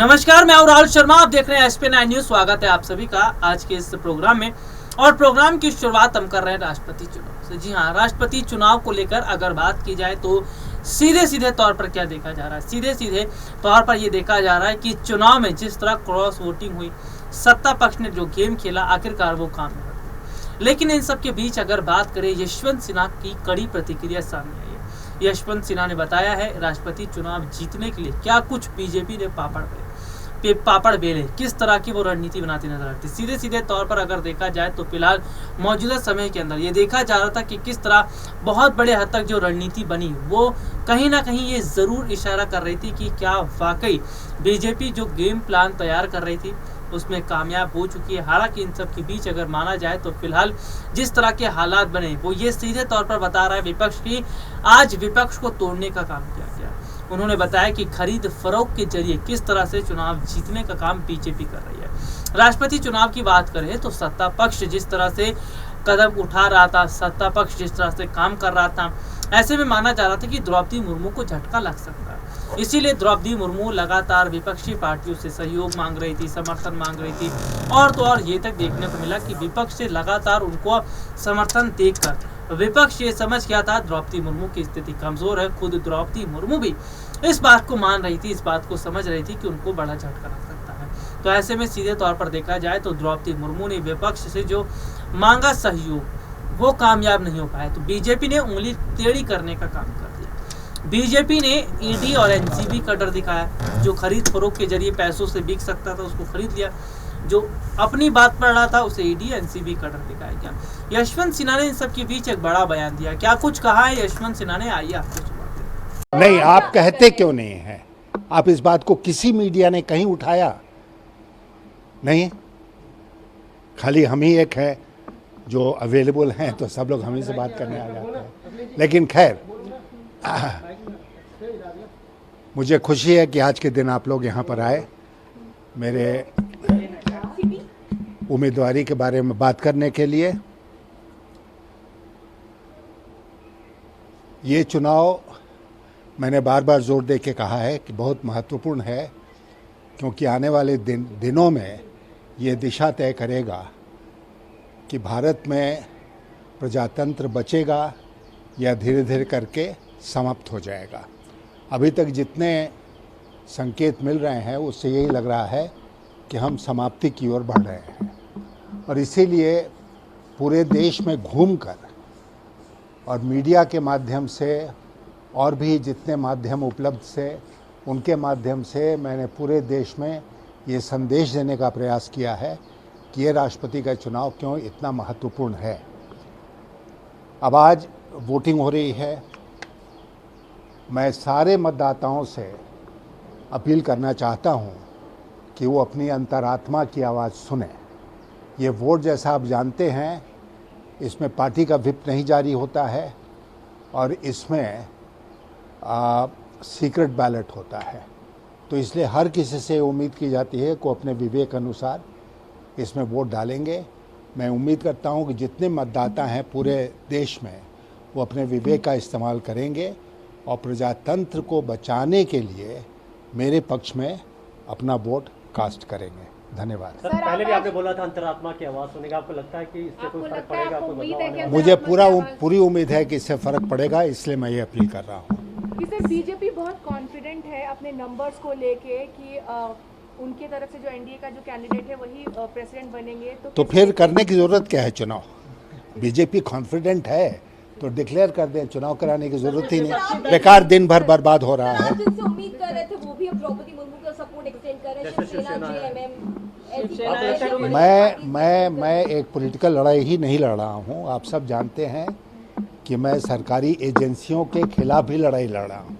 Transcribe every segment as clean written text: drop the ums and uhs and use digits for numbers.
नमस्कार, मैं हूं राहुल शर्मा। आप देख रहे हैं SP9 न्यूज। स्वागत है आप सभी का आज के इस प्रोग्राम में। और प्रोग्राम की शुरुआत हम कर रहे हैं राष्ट्रपति चुनाव से। जी हां, राष्ट्रपति चुनाव को लेकर अगर बात की जाए तो सीधे तौर पर क्या देखा जा रहा है, सीधे तौर पर यह देखा जा रहा है कि चुनाव में जिस तरह क्रॉस वोटिंग हुई, सत्ता पक्ष ने जो गेम खेला, आखिरकार वो काम नहीं हुआ। लेकिन इन सब के बीच अगर बात करें, यशवंत सिन्हा की कड़ी प्रतिक्रिया सामने आई है। यशवंत सिन्हा ने बताया है राष्ट्रपति चुनाव जीतने के लिए क्या कुछ बीजेपी ने पापड़ बेले, किस तरह की वो रणनीति बनाती नजर आती। सीधे तौर पर अगर देखा जाए तो फिलहाल मौजूदा समय के अंदर ये देखा जा रहा था कि किस तरह बहुत बड़े हद तक जो रणनीति बनी वो कहीं ना कहीं ये जरूर इशारा कर रही थी कि क्या वाकई बीजेपी जो गेम प्लान तैयार कर रही थी उसमें कामयाब हो चुकी है। हालांकि इन सब के बीच अगर माना जाए तो फिलहाल जिस तरह के हालात बने वो ये सीधे तौर पर बता रहा है विपक्ष की आज विपक्ष को तोड़ने का काम किया गया। उन्होंने बताया कि खरीद फरोख्त के जरिए किस तरह से चुनाव जीतने का काम बीजेपी कर रही है। राष्ट्रपति चुनाव की बात करें तो सत्ता पक्ष जिस तरह से कदम उठा रहा था, सत्ता पक्ष जिस तरह से काम कर रहा था, ऐसे में माना जा रहा था कि द्रौपदी मुर्मू को झटका लग सकता है। इसीलिए द्रौपदी मुर्मू लगातार विपक्षी पार्टियों से सहयोग मांग रही थी, समर्थन मांग रही थी। और तो और ये तक देखने को मिला कि विपक्ष से लगातार उनको समर्थन देखकर विपक्ष ये समझ गया था द्रौपदी मुर्मू की स्थिति कमजोर है। खुद द्रौपदी मुर्मू भी इस बात को मान रही थी, इस बात को समझ रही थी कि उनको बड़ा झटका लग सकता है। तो ऐसे में सीधे तौर पर देखा जाए तो द्रौपदी मुर्मू ने विपक्ष से जो मांगा सहयोग वो कामयाब नहीं हो पाया। तो बीजेपी ने उंगली टेढ़ी करने का काम कर दिया। बीजेपी ने ईडी और एनसीबी का डर दिखाया। जो खरीद फरोख्त के जरिए पैसों से बिक सकता था उसको खरीद लिया, जो अपनी बात पढ़ रहा था उसे ईडी एनसीबी का डर दिखाया गया। यशवंत सिन्हा ने इन सब के बीच एक बड़ा बयान दिया। क्या कुछ कहा है यशवंत सिन्हा ने, आइए आपको सुनाते हैं। नहीं, आप कहते क्यों नहीं है? आप इस बात को किसी मीडिया ने कहीं उठाया नहीं, खाली हम ही एक है जो अवेलेबल हैं, तो सब लोग हम ही से बात करने आ जाते हैं। लेकिन खैर, मुझे खुशी है कि आज के दिन आप लोग यहाँ पर आए मेरे उम्मीदवारी के बारे में बात करने के लिए। ये चुनाव मैंने बार बार जोर दे के कहा है कि बहुत महत्वपूर्ण है, क्योंकि आने वाले दिनों में ये दिशा तय करेगा कि भारत में प्रजातंत्र बचेगा या धीरे धीरे करके समाप्त हो जाएगा। अभी तक जितने संकेत मिल रहे हैं उससे यही लग रहा है कि हम समाप्ति की ओर बढ़ रहे हैं। और इसीलिए पूरे देश में घूमकर और मीडिया के माध्यम से और भी जितने माध्यम उपलब्ध से उनके माध्यम से मैंने पूरे देश में ये संदेश देने का प्रयास किया है कि ये राष्ट्रपति का चुनाव क्यों इतना महत्वपूर्ण है। अब आज वोटिंग हो रही है। मैं सारे मतदाताओं से अपील करना चाहता हूँ कि वो अपनी अंतरात्मा की आवाज़ सुने। ये वोट, जैसा आप जानते हैं, इसमें पार्टी का व्हिप नहीं जारी होता है और इसमें सीक्रेट बैलेट होता है। तो इसलिए हर किसी से उम्मीद की जाती है कि अपने विवेक अनुसार इसमें वोट डालेंगे। मैं उम्मीद करता हूं कि जितने मतदाता हैं पूरे देश में वो अपने विवेक का इस्तेमाल करेंगे और प्रजातंत्र को बचाने के लिए मेरे पक्ष में अपना वोट कास्ट करेंगे। धन्यवाद। सर, पहले भी आपने बोला था अंतरात्मा की आवाज़ सुनने का। आपको लगता है कि इससे कोई फर्क पड़ेगा? मुझे पूरी उम्मीद है कि इससे फर्क पड़ेगा, इसलिए मैं ये अपील कर रहा हूँ। सर, बीजेपी बहुत कॉन्फिडेंट है अपने नंबर्स को लेके कि उनके तरफ से जो एनडीए का जो कैंडिडेट है वही प्रेसिडेंट बनेंगे। तो फिर करने की जरूरत क्या है चुनाव? बीजेपी कॉन्फिडेंट है तो डिक्लेयर कर दें, चुनाव कराने की जरूरत ही नहीं। बेकार दिन भर बर्बाद हो रहा है। जिनसे उम्मीद कर रहे थे वो भी अब द्रौपदी मुर्मू का सपोर्ट एक्सटेंड कर रहे हैं, शिवसेना, जेएमएम। मैं एक पॉलिटिकल लड़ाई ही नहीं लड़ रहा हूँ। आप सब जानते हैं कि मैं सरकारी एजेंसियों के खिलाफ भी लड़ाई लड़ रहा हूँ।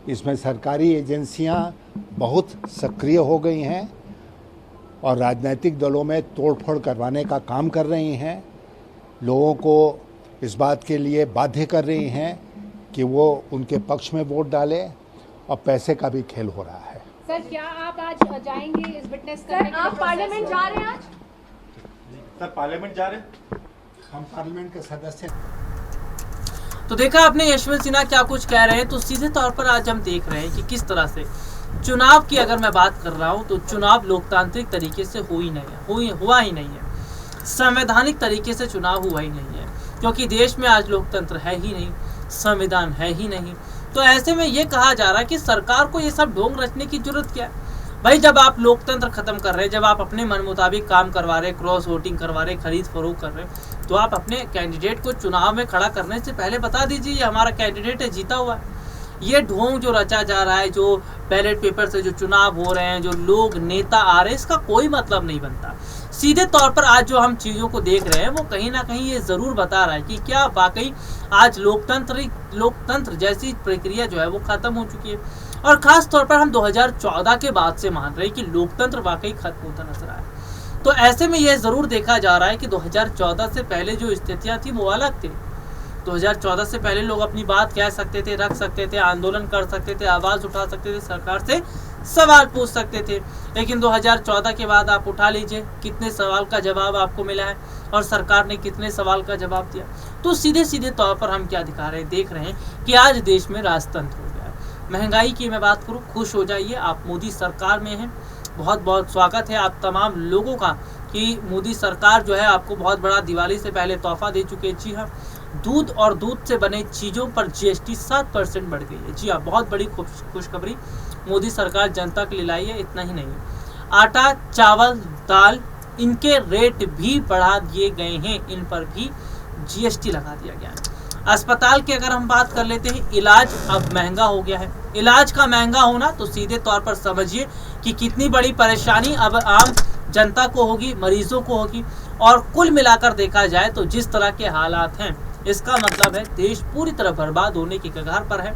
इसमें सरकारी एजेंसियाँ बहुत सक्रिय हो गई हैं और राजनीतिक दलों में तोड़फोड़ करवाने का काम कर रही हैं। लोगों को इस बात के लिए बाध्य कर रही हैं कि वो उनके पक्ष में वोट डालें और पैसे का भी खेल हो रहा है। सर, क्या आप आज जाएंगे इस विटनेस करने के लिए? आप पार्लियामेंट जा रहे हैं आज? सर, पार्लियामेंट जा रहे हैं? हम पार्लियामेंट के सदस्य। तो देखा आपने यशवंत सिन्हा क्या कुछ कह रहे हैं। तो सीधे तौर पर आज हम देख रहे हैं कि किस तरह से चुनाव की अगर मैं बात कर रहा हूं तो चुनाव लोकतांत्रिक तरीके से हुआ ही नहीं है, संवैधानिक तरीके से चुनाव हुआ ही नहीं है, क्योंकि देश में आज लोकतंत्र है ही नहीं, संविधान है ही नहीं। तो ऐसे में ये कहा जा रहा है कि सरकार को ये सब ढोंग रचने की जरूरत क्या है। भाई जब आप लोकतंत्र खत्म कर रहे हैं, जब आप अपने मन मुताबिक काम करवा रहे, क्रॉस वोटिंग करवा रहे, खरीद फरोख्त कर रहे, तो आप अपने कैंडिडेट को चुनाव में खड़ा करने से पहले बता दीजिए ये हमारा कैंडिडेट है, जीता हुआ है। ये ढोंग जो रचा जा रहा है, जो बैलेट पेपर से जो चुनाव हो रहे हैं, जो लोग नेता आ रहे हैं, इसका कोई मतलब नहीं बनता। सीधे तौर पर आज जो हम चीज़ों को देख रहे हैं वो कहीं ना कहीं ये ज़रूर बता रहा है कि क्या वाकई आज लोकतंत्र जैसी प्रक्रिया जो है वो ख़त्म हो चुकी है। और ख़ास तौर पर हम 2014 के बाद से मान रहे हैं कि लोकतंत्र वाकई खत्म होता नजर आया। तो ऐसे में यह ज़रूर देखा जा रहा है कि 2014 से पहले जो स्थितियाँ थी वो अलग थी। 2014 से पहले लोग अपनी बात कह सकते थे, रख सकते थे, आंदोलन कर सकते थे, आवाज़ उठा सकते थे, सरकार से सवाल पूछ सकते थे। लेकिन 2014 के बाद आप उठा लीजिए कितने सवाल का जवाब आपको मिला है और सरकार ने कितने सवाल का जवाब दिया। तो सीधे तौर पर हम क्या दिखा रहे हैं, देख रहे हैं कि आज देश में राजतंत्र हो गया है। महंगाई की मैं बात करूँ, खुश हो जाइए, आप मोदी सरकार में हैं। बहुत बहुत स्वागत है आप तमाम लोगों का कि मोदी सरकार जो है आपको बहुत बड़ा दिवाली से पहले तोहफा दे चुके हैं। जी हाँ, दूध और दूध से बने चीज़ों पर GST 7% बढ़ गई है। जी हाँ, बहुत बड़ी खुशखबरी मोदी सरकार जनता के लिए लाई है। इतना ही नहीं, आटा, चावल, दाल, इनके रेट भी बढ़ा दिए गए हैं, इन पर भी GST लगा दिया गया है। अस्पताल की अगर हम बात कर लेते हैं, इलाज अब महंगा हो गया है। इलाज का महंगा होना तो सीधे तौर पर समझिए कि कितनी बड़ी परेशानी अब आम जनता को होगी, मरीजों को होगी। और कुल मिलाकर देखा जाए तो जिस तरह के हालात हैं, इसका मतलब है देश पूरी तरह बर्बाद होने की कगार पर है,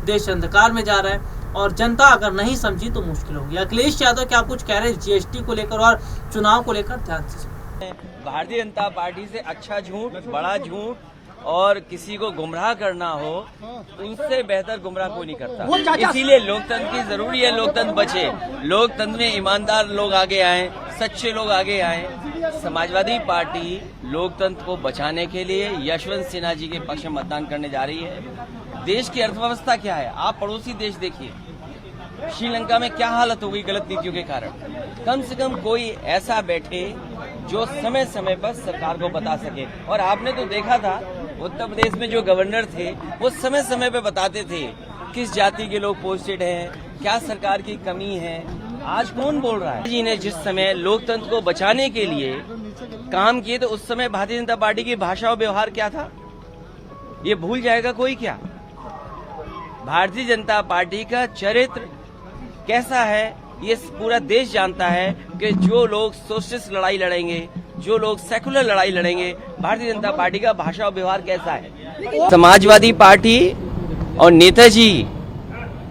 देश अंधकार में जा रहा है और जनता अगर नहीं समझी तो मुश्किल होगी। अखिलेश यादव क्या कुछ कह रहे हैं GST को लेकर और चुनाव को लेकर, ध्यान से सुनिए। भारतीय जनता पार्टी से अच्छा झूठ, बड़ा झूठ और किसी को गुमराह करना हो उससे बेहतर गुमराह कोई नहीं करता। इसीलिए लोकतंत्र की जरूरी है, लोकतंत्र बचे, लोकतंत्र में ईमानदार लोग आगे आए, सच्चे लोग आगे आए। समाजवादी पार्टी लोकतंत्र को बचाने के लिए यशवंत सिन्हा जी के पक्ष में मतदान करने जा रही है। देश की अर्थव्यवस्था क्या है, आप पड़ोसी देश देखिए, श्रीलंका में क्या हालत हो गई गलत नीतियों के कारण। कम से कम कोई ऐसा बैठे जो समय समय पर सरकार को बता सके। और आपने तो देखा था उत्तर प्रदेश में जो गवर्नर थे वो समय समय पे बताते थे किस जाति के लोग पोस्टेड हैं, क्या सरकार की कमी है। आज कौन बोल रहा है? जी ने जिस समय लोकतंत्र को बचाने के लिए काम किए तो उस समय भारतीय जनता पार्टी की भाषा और व्यवहार क्या था, ये भूल जाएगा कोई क्या? भारतीय जनता पार्टी का चरित्र कैसा है ये पूरा देश जानता है कि जो लोग सोशलिस्ट लड़ाई लड़ेंगे, जो लोग सेकुलर लड़ाई लड़ेंगे, भारतीय जनता पार्टी का भाषा और व्यवहार कैसा है। समाजवादी पार्टी और नेताजी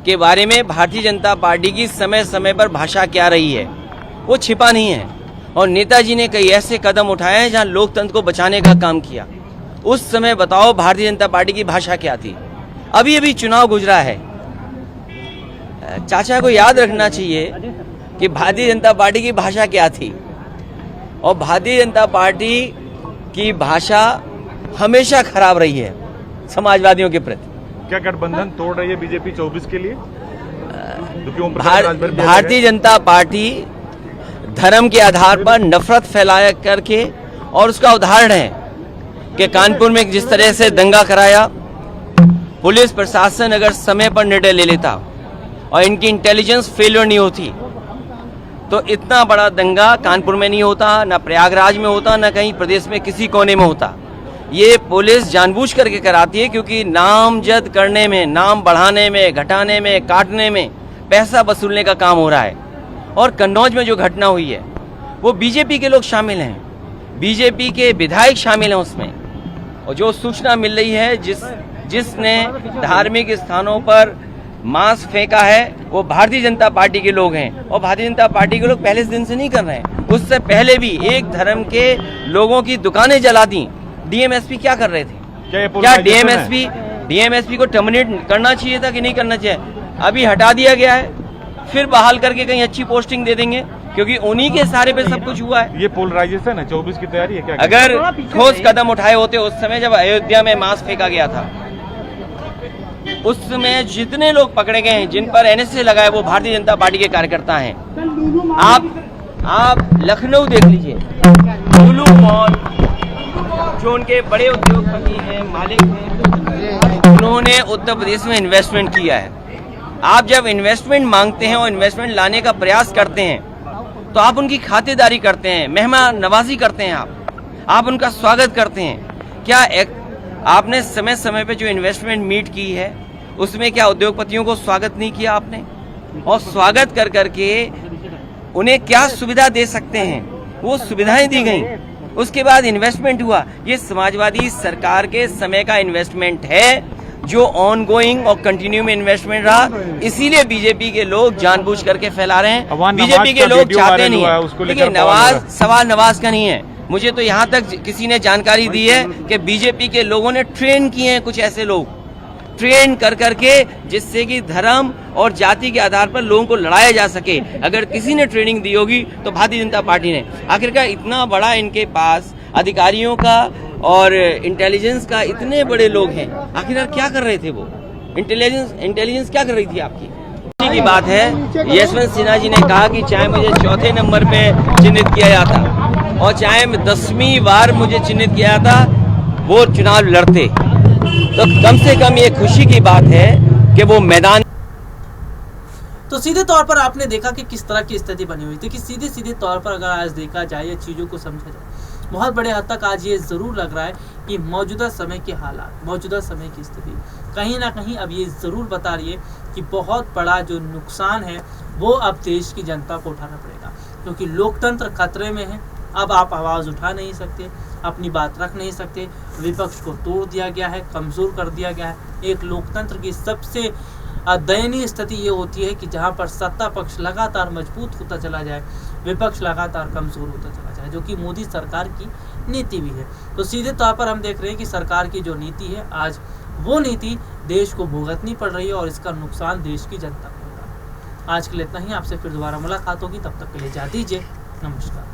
के बारे में भारतीय जनता पार्टी की समय समय पर भाषा क्या रही है वो छिपा नहीं है। और नेताजी ने कई ऐसे कदम उठाए हैं जहां लोकतंत्र को बचाने का काम किया। उस समय बताओ भारतीय जनता पार्टी की भाषा क्या थी। अभी अभी चुनाव गुजरा है, चाचा को याद रखना चाहिए कि भारतीय जनता पार्टी की भाषा क्या थी। और भारतीय जनता पार्टी की भाषा हमेशा खराब रही है समाजवादियों के प्रति। क्या गठबंधन तोड़ रही है बीजेपी 24 के लिए? भारतीय जनता पार्टी धर्म के आधार पर नफरत फैलाया करके, और उसका उदाहरण है कि कानपुर में जिस तरह से दंगा कराया, पुलिस प्रशासन अगर समय पर निर्णय ले लेता और इनकी इंटेलिजेंस फेलियर नहीं होती तो इतना बड़ा दंगा कानपुर में नहीं होता, ना प्रयागराज में होता, ना कहीं प्रदेश में किसी कोने में होता। ये पुलिस जानबूझ करके कराती है क्योंकि नामजद करने में, नाम बढ़ाने में, घटाने में, काटने में पैसा वसूलने का काम हो रहा है। और कन्नौज में जो घटना हुई है वो बीजेपी के लोग शामिल हैं, बीजेपी के विधायक शामिल हैं उसमें। और जो सूचना मिल रही है जिसने धार्मिक स्थानों पर मांस फेंका है वो भारतीय जनता पार्टी के लोग हैं। और भारतीय जनता पार्टी के लोग पहले दिन से नहीं कर रहे हैं, उससे पहले भी एक धर्म के लोगों की दुकानें जला दी। डीएमएसपी क्या कर रहे थे? क्या डीएमएसपी को टर्मिनेट करना चाहिए था कि नहीं करना चाहिए? अभी हटा दिया गया है, फिर बहाल करके कहीं अच्छी पोस्टिंग दे देंगे क्योंकि उन्हीं के सहारे पे सब कुछ हुआ है। ये पोलराइजेशन है, 24 की तैयारी है क्या? अगर ठोस कदम उठाए होते उस समय जब अयोध्या में मांस फेंका गया था, उसमें जितने लोग पकड़े गए हैं, जिन पर एनएसए लगा है, वो भारतीय जनता पार्टी के कार्यकर्ता हैं। आप लखनऊ देख लीजिए, लुलु मॉल, जो उनके बड़े उद्योगपति हैं, मालिक हैं, उन्होंने उत्तर प्रदेश में इन्वेस्टमेंट किया है। आप जब इन्वेस्टमेंट मांगते हैं और इन्वेस्टमेंट लाने का प्रयास करते हैं तो आप उनकी खातिरदारी करते हैं, मेहमान नवाजी करते हैं, आप उनका स्वागत करते हैं। क्या आपने समय समय पे जो इन्वेस्टमेंट मीट की है उसमें क्या उद्योगपतियों को स्वागत नहीं किया आपने? और स्वागत कर करके उन्हें क्या सुविधा दे सकते हैं, वो सुविधाएं दी गई। उसके बाद इन्वेस्टमेंट हुआ। ये समाजवादी सरकार के समय का इन्वेस्टमेंट है जो ऑन गोइंग और कंटिन्यू में इन्वेस्टमेंट रहा। इसीलिए बीजेपी के लोग जानबूझ करके फैला रहे हैं। बीजेपी के लोग चाहते नहीं है। देखिए, सवाल नवाज का नहीं है। मुझे तो यहाँ तक किसी ने जानकारी दी है कि बीजेपी के लोगों ने ट्रेन किए हैं कुछ ऐसे लोग, ट्रेन कर करके, जिससे कि धर्म और जाति के आधार पर लोगों को लड़ाया जा सके। अगर किसी ने ट्रेनिंग दी होगी तो भारतीय जनता पार्टी ने। आखिरकार इतना बड़ा इनके पास अधिकारियों का और इंटेलिजेंस का इतने बड़े लोग हैं, आखिरकार क्या कर रहे थे वो? इंटेलिजेंस क्या कर रही थी आपकी? की बात है, यशवंत सिन्हा जी ने कहा कि चाहे मुझे चौथे नंबर पे चिन्हित किया जाता और चाहे 10वीं बार मुझे चिन्हित किया जाता, वो चुनाव लड़ते। तो कम से कम ये खुशी की बात है कि वो मैदान। तो सीधे तौर पर आपने देखा कि किस तरह की स्थिति बनी हुई थी कि सीधे तौर पर अगर आज देखा जाए या चीज़ों को समझा जाए, बहुत बड़े हद तक आज ये ज़रूर लग रहा है कि मौजूदा समय के हालात, मौजूदा समय की स्थिति कहीं ना कहीं अब ये ज़रूर बता रही है कि बहुत बड़ा जो नुकसान है वो अब देश की जनता को उठाना पड़ेगा, क्योंकि लोकतंत्र खतरे में है। अब आप आवाज़ उठा नहीं सकते, अपनी बात रख नहीं सकते, विपक्ष को तोड़ दिया गया है, कमज़ोर कर दिया गया है। एक लोकतंत्र की सबसे दयनीय स्थिति ये होती है कि जहाँ पर सत्ता पक्ष लगातार मजबूत होता चला जाए, विपक्ष लगातार कमज़ोर होता चला जाए, जो कि मोदी सरकार की नीति भी है। तो सीधे तौर पर हम देख रहे हैं कि सरकार की जो नीति है, आज वो नीति देश को भुगतनी पड़ रही है और इसका नुकसान देश की जनता को होगा। आज के लिए इतना ही, आपसे फिर दोबारा मुलाकात होगी, तब तक के लिए इजाज़त दीजिए, नमस्कार।